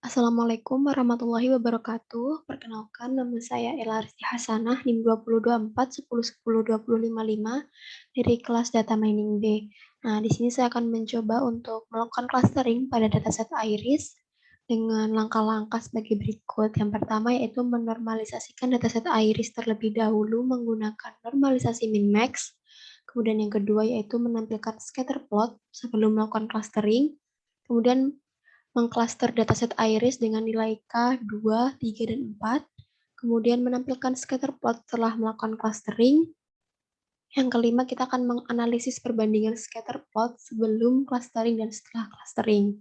Assalamualaikum warahmatullahi wabarakatuh. Perkenalkan, nama saya Ella Rizky Hasanah, NIM 2024 10 10 20 55 dari kelas Data Mining B. Nah, di sini saya akan mencoba untuk melakukan clustering pada dataset Iris dengan langkah-langkah sebagai berikut. Yang pertama yaitu menormalisasikan dataset Iris terlebih dahulu menggunakan normalisasi min-max. Kemudian yang kedua yaitu menampilkan scatter plot sebelum melakukan clustering. Kemudian mengcluster dataset Iris dengan nilai K 2, 3, dan 4, kemudian menampilkan scatter plot setelah melakukan clustering. Yang kelima, kita akan menganalisis perbandingan scatter plot sebelum clustering dan setelah clustering.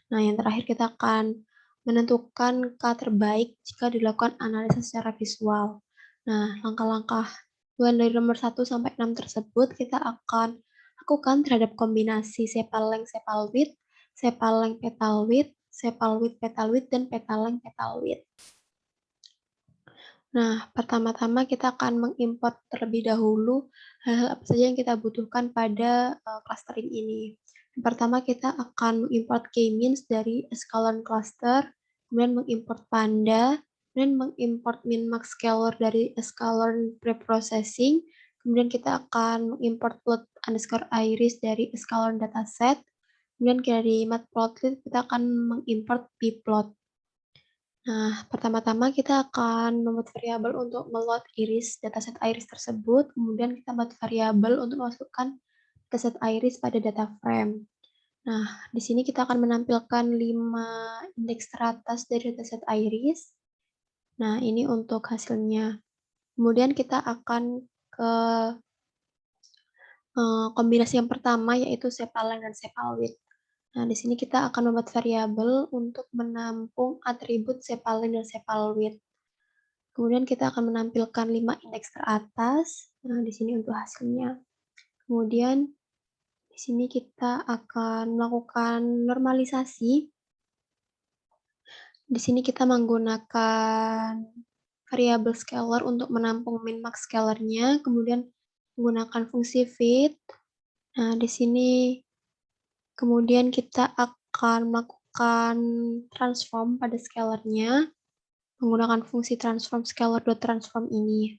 Nah, yang terakhir kita akan menentukan K terbaik jika dilakukan analisis secara visual. Nah, langkah-langkah dari nomor 1 sampai 6 tersebut kita akan lakukan terhadap kombinasi sepal length sepal width, sepal length petal width, sepal width petal width, dan petal length petal width. Nah, pertama-tama kita akan mengimport terlebih dahulu hal-hal apa saja yang kita butuhkan pada clustering ini. Yang pertama kita akan mengimport k-means dari Escalon cluster, kemudian mengimport Panda, kemudian mengimport min-max scalar dari Escalon preprocessing, kemudian kita akan mengimport plot underscore iris dari Escalon dataset, kemudian dari matplotlib kita akan mengimport pplot. Nah, pertama-tama kita akan membuat variabel untuk meload iris dataset iris tersebut, kemudian kita buat variabel untuk memasukkan dataset iris pada data frame. Nah, di sini kita akan menampilkan 5 indeks teratas dari dataset iris. Nah, ini untuk hasilnya. Kemudian kita akan ke kombinasi yang pertama, yaitu sepal length dan sepal width. Nah, di sini kita akan membuat variabel untuk menampung atribut sepal length dan sepal width. Kemudian kita akan menampilkan 5 indeks teratas. Nah, di sini untuk hasilnya. Kemudian di sini kita akan melakukan normalisasi. Di sini kita menggunakan variabel scalar untuk menampung min-max scalarnya, kemudian menggunakan fungsi fit. Nah, di sini kemudian kita akan melakukan transform pada scalarnya menggunakan fungsi transform scalar.transform ini.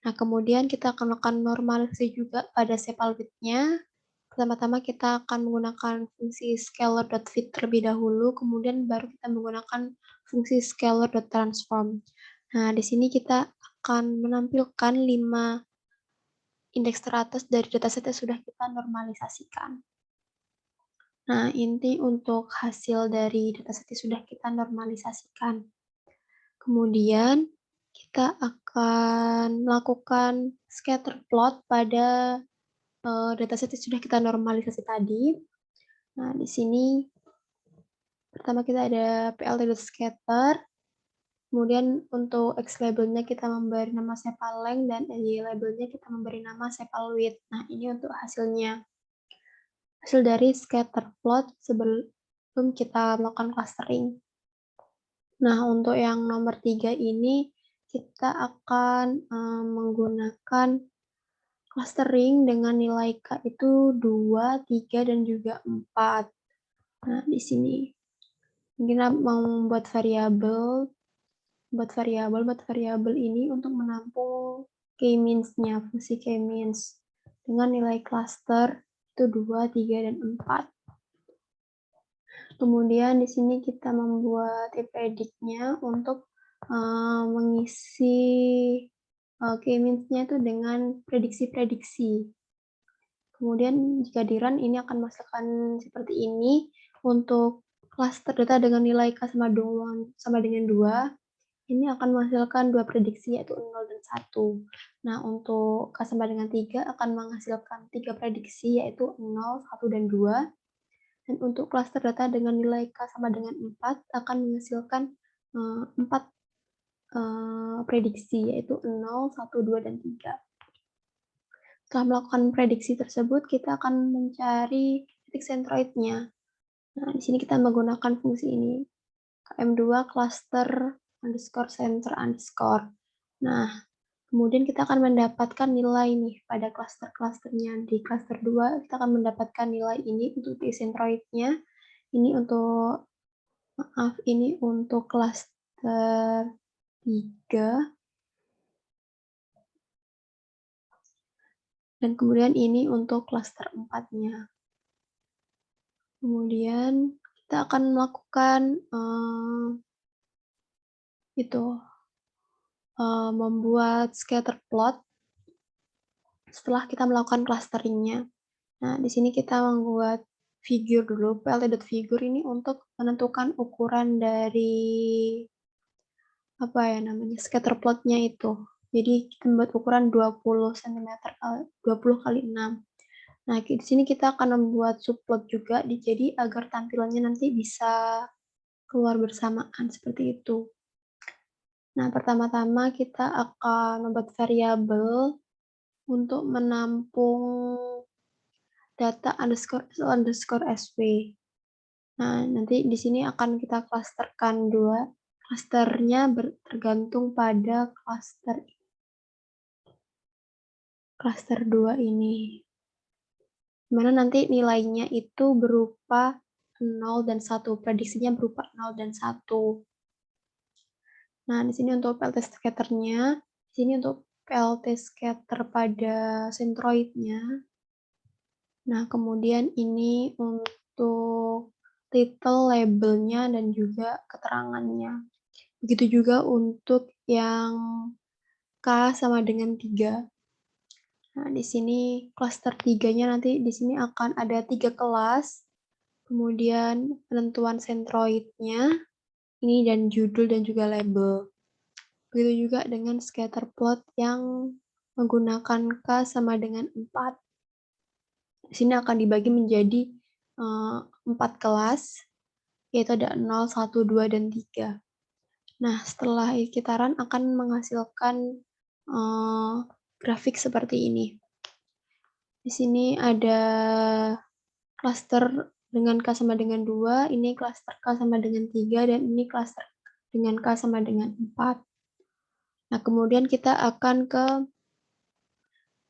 Nah, kemudian kita akan melakukan normalisasi juga pada sepal width-nya. Pertama-tama kita akan menggunakan fungsi scalar.fit terlebih dahulu, kemudian baru kita menggunakan fungsi scalar.transform. Nah, di sini kita akan menampilkan 5 indeks teratas dari dataset yang sudah kita normalisasikan. Nah, ini untuk hasil dari dataset yang sudah kita normalisasikan. Kemudian kita akan melakukan scatter plot pada dataset yang sudah kita normalisasi tadi. Nah, di sini pertama kita ada plt.scatter, kemudian untuk x labelnya kita memberi nama sepal length dan y labelnya kita memberi nama sepal width. Nah, ini untuk hasilnya. Hasil dari scatter plot sebelum kita melakukan clustering. Nah, untuk yang nomor 3 ini kita akan menggunakan clustering dengan nilai K itu 2, 3, dan juga 4. Nah, di sini kita mau membuat variabel, buat variabel ini untuk menampung k-means-nya, fungsi k-means dengan nilai cluster itu 2, 3, dan 4. Kemudian di sini kita membuat predict-nya untuk mengisi k-means-nya itu dengan prediksi-prediksi. Kemudian jika di run ini akan menghasilkan seperti ini. Untuk cluster data dengan nilai K sama dengan 2, ini akan menghasilkan 2 prediksi yaitu 0 dan 1. Nah, untuk K sama dengan 3 akan menghasilkan 3 prediksi yaitu 0, 1, dan 2. Dan untuk cluster data dengan nilai K sama dengan 4 akan menghasilkan 4 prediksi yaitu 0, 1, 2, dan 3. Setelah melakukan prediksi tersebut, kita akan mencari titik sentroidnya. Nah, di sini kita menggunakan fungsi ini, km2 cluster underscore center underscore. Nah, kemudian kita akan mendapatkan nilai nih pada cluster-clusternya. Di cluster 2, kita akan mendapatkan nilai ini untuk titik sentroidnya. Ini untuk Maaf, ini untuk klaster 3. Dan kemudian ini untuk klaster 4-nya. Kemudian kita akan melakukan membuat scatter plot setelah kita melakukan clustering-nya. Nah, di sini kita membuat figure dulu, plt.figure ini untuk menentukan ukuran dari scatter plot-nya itu. Jadi kita membuat ukuran 20 cm 20 kali 6. Nah, di sini kita akan membuat subplot juga, jadi agar tampilannya nanti bisa keluar bersamaan seperti itu. Nah, pertama-tama kita akan membuat variabel untuk menampung data underscore sv. Nah, nanti di sini akan kita klasterkan dua. Klasternya tergantung pada klaster 2 ini. Dimana nanti nilainya itu berupa 0 dan 1. Prediksinya berupa 0 dan 1. Nah, di sini untuk PLT scatter-nya, di sini untuk PLT scatter pada centroid-nya. Nah, kemudian ini untuk title labelnya dan juga keterangannya. Begitu juga untuk yang K sama dengan 3. Nah, di sini cluster 3-nya nanti di sini akan ada 3 kelas. Kemudian penentuan centroid-nya, ini dan judul dan juga label. Begitu juga dengan scatter plot yang menggunakan K sama dengan 4. Di sini akan dibagi menjadi 4 kelas, yaitu ada 0, 1, 2, dan 3. Nah, setelah kita run akan menghasilkan grafik seperti ini. Di sini ada cluster dengan K sama dengan 2, ini cluster K sama dengan 3, dan ini cluster dengan K sama dengan 4. Nah, kemudian kita akan ke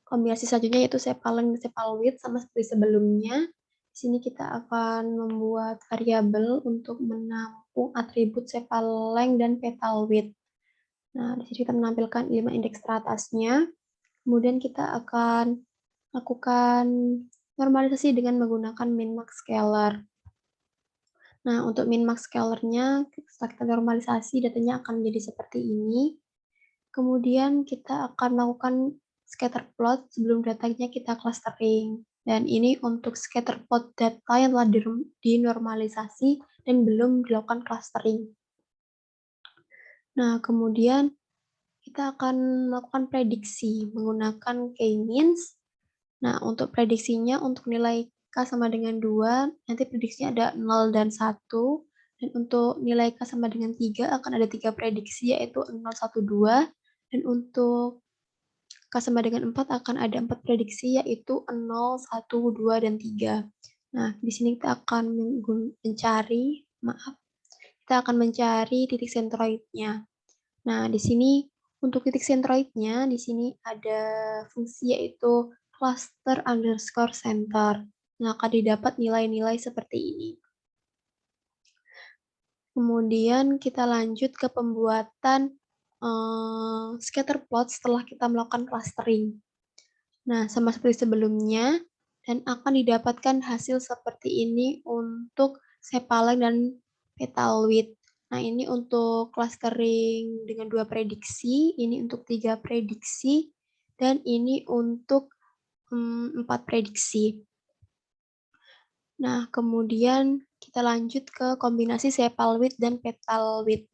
kombinasi selanjutnya, yaitu sepal-length dan sepal-width, sama seperti sebelumnya. Di sini kita akan membuat variabel untuk menampung atribut sepal-length dan petal width. Nah, di sini kita menampilkan 5 indeks teratasnya. Kemudian kita akan lakukan normalisasi dengan menggunakan min-max scalar. Nah, untuk min-max scalar-nya, setelah kita normalisasi, datanya akan menjadi seperti ini. Kemudian kita akan melakukan scatter plot sebelum datanya kita clustering. Dan ini untuk scatter plot data yang telah dinormalisasi dan belum dilakukan clustering. Nah, kemudian kita akan melakukan prediksi menggunakan k-means. Nah, untuk prediksinya, untuk nilai K sama dengan 2, nanti prediksinya ada 0 dan 1. Dan untuk nilai K sama dengan 3, akan ada 3 prediksi, yaitu 0, 1, 2. Dan untuk K sama dengan 4, akan ada 4 prediksi, yaitu 0, 1, 2, dan 3. Nah, di sini kita akan mencari titik sentroidnya. Nah, di sini untuk titik sentroidnya, di sini ada fungsi yaitu cluster underscore center. Nah, akan didapat nilai-nilai seperti ini. Kemudian kita lanjut ke pembuatan scatter plot setelah kita melakukan clustering. Nah, sama seperti sebelumnya, dan akan didapatkan hasil seperti ini untuk sepal-length dan petal width. Nah, ini untuk clustering dengan 2 prediksi, ini untuk 3 prediksi, dan ini untuk 4 prediksi. Nah, kemudian kita lanjut ke kombinasi sepal width dan petal width.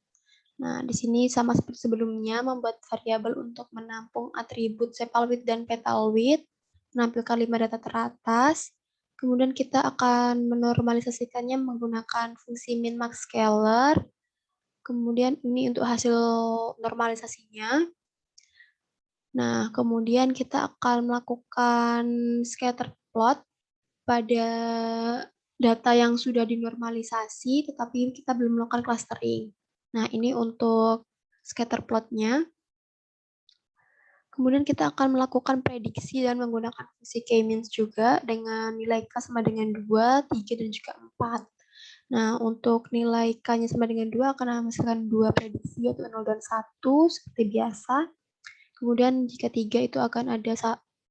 Nah, di sini sama seperti sebelumnya, membuat variabel untuk menampung atribut sepal width dan petal width, menampilkan 5 data teratas. Kemudian kita akan menormalisasikannya menggunakan fungsi min-max scalar. Kemudian ini untuk hasil normalisasinya. Nah, kemudian kita akan melakukan scatter plot pada data yang sudah dinormalisasi, tetapi kita belum melakukan clustering. Nah, ini untuk scatter plot-nya. Kemudian kita akan melakukan prediksi dan menggunakan fungsi k-means juga dengan nilai K sama dengan 2, 3, dan juga 4. Nah, untuk nilai K-nya sama dengan 2 akan menghasilkan 2 prediksi, yaitu 0 dan 1 seperti biasa. Kemudian jika 3 itu akan ada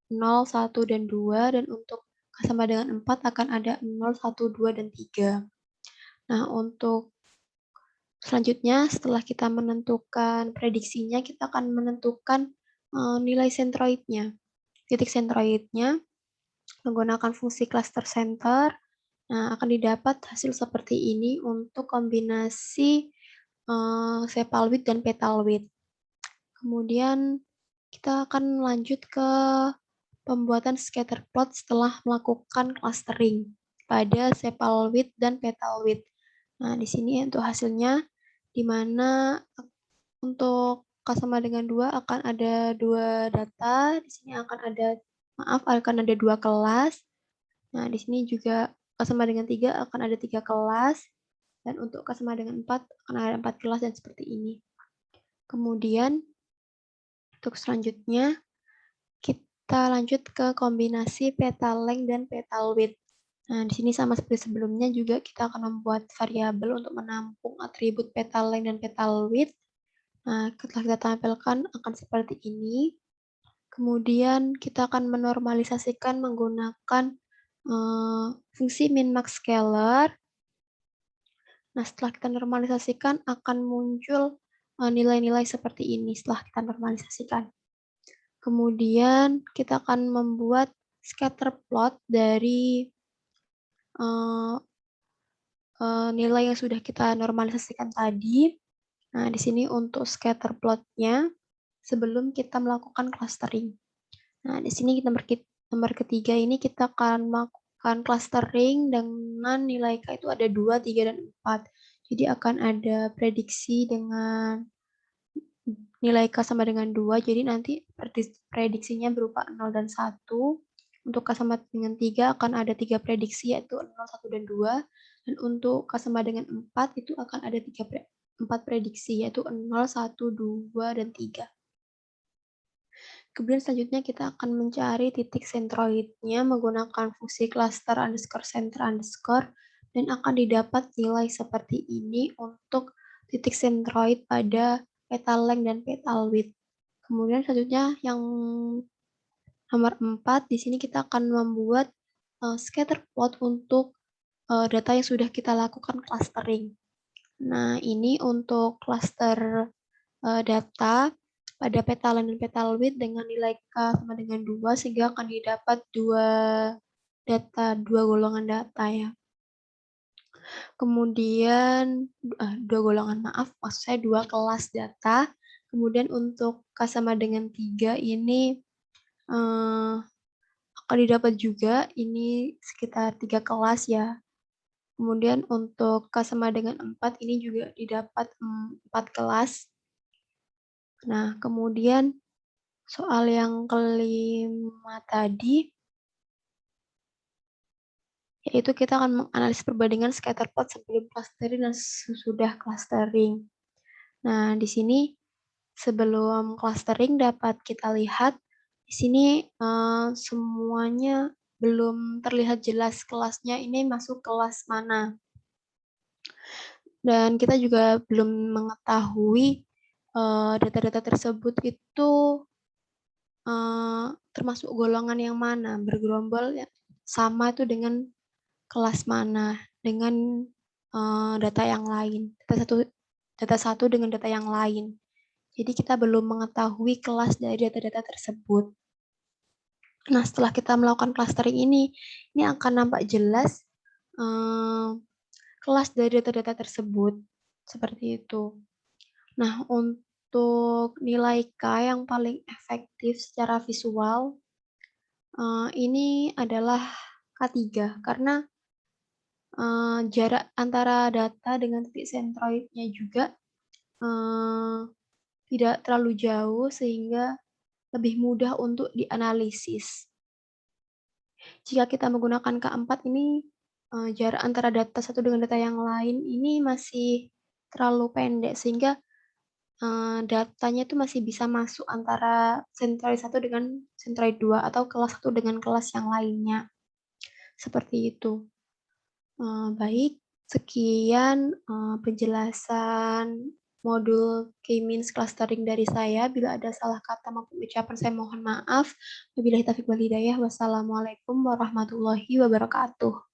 0, 1, dan 2, dan untuk K sama dengan 4 akan ada 0, 1, 2, dan 3. Nah, untuk selanjutnya setelah kita menentukan prediksinya, kita akan menentukan nilai sentroidnya. Titik sentroidnya menggunakan fungsi cluster center. Nah, akan didapat hasil seperti ini untuk kombinasi sepal width dan petal width. Kemudian kita akan lanjut ke pembuatan scatter plot setelah melakukan clustering pada sepal width dan petal width. Nah, di sini untuk hasilnya, di mana untuk K sama dengan 2 akan ada 2 data, di sini akan ada dua kelas. Nah, di sini juga K sama dengan 3 akan ada 3 kelas, dan untuk K sama dengan 4 akan ada 4 kelas dan seperti ini. Kemudian, untuk selanjutnya, kita lanjut ke kombinasi petal length dan petal width. Nah, di sini sama seperti sebelumnya juga kita akan membuat variabel untuk menampung atribut petal length dan petal width. Nah, setelah kita tampilkan akan seperti ini. Kemudian kita akan menormalisasikan menggunakan fungsi min-max scalar. Nah, setelah kita normalisasikan akan muncul nilai-nilai seperti ini setelah kita normalisasikan. Kemudian kita akan membuat scatter plot dari nilai yang sudah kita normalisasikan tadi. Nah, di sini untuk scatter plotnya sebelum kita melakukan clustering. Nah, di sini nomor ketiga ini kita akan melakukan clustering dengan nilai K itu ada 2, 3, dan 4. Jadi akan ada prediksi dengan nilai K sama dengan 2, jadi nanti prediksinya berupa 0 dan 1. Untuk K sama dengan 3 akan ada 3 prediksi, yaitu 0, 1, dan 2. Dan untuk K sama dengan 4 itu akan ada 4 prediksi, yaitu 0, 1, 2, dan 3. Kemudian selanjutnya kita akan mencari titik sentroidnya menggunakan fungsi cluster underscore center underscore, dan akan didapat nilai seperti ini untuk titik sentroid pada petal length dan petal width. Kemudian selanjutnya yang nomor 4, di sini kita akan membuat scatter plot untuk data yang sudah kita lakukan clustering. Nah, ini untuk cluster data pada petal length dan petal width dengan nilai K sama dengan 2, sehingga akan didapat dua golongan data ya. Kemudian dua golongan, maksud saya 2 kelas data. Kemudian untuk K sama dengan 3 ini akan didapat juga ini sekitar 3 kelas ya. Kemudian untuk K sama dengan 4 ini juga didapat 4 kelas. Nah, kemudian soal yang kelima tadi, yaitu kita akan menganalisis perbandingan scatter plot sebelum clustering dan sesudah clustering. Nah, di sini sebelum clustering dapat kita lihat di sini semuanya belum terlihat jelas kelasnya ini masuk kelas mana. Dan kita juga belum mengetahui data-data tersebut itu termasuk golongan yang mana, bergerombol ya, sama itu dengan kelas mana, dengan data yang lain, data satu dengan data yang lain. Jadi kita belum mengetahui kelas dari data-data tersebut. Nah, setelah kita melakukan clustering ini akan nampak jelas kelas dari data-data tersebut. Seperti itu. Nah, untuk nilai K yang paling efektif secara visual, ini adalah K3, karena jarak antara data dengan titik sentroidnya juga tidak terlalu jauh, sehingga lebih mudah untuk dianalisis. Jika kita menggunakan K4 ini, jarak antara data satu dengan data yang lain ini masih terlalu pendek, sehingga datanya itu masih bisa masuk antara sentroid 1 dengan sentroid 2 atau kelas 1 dengan kelas yang lainnya. Seperti itu. Baik, Sekian, penjelasan modul K-means clustering dari saya. Bila ada salah kata maupun ucapan saya mohon maaf. Wabillahi taufiq wal hidayah. Wassalamualaikum warahmatullahi wabarakatuh.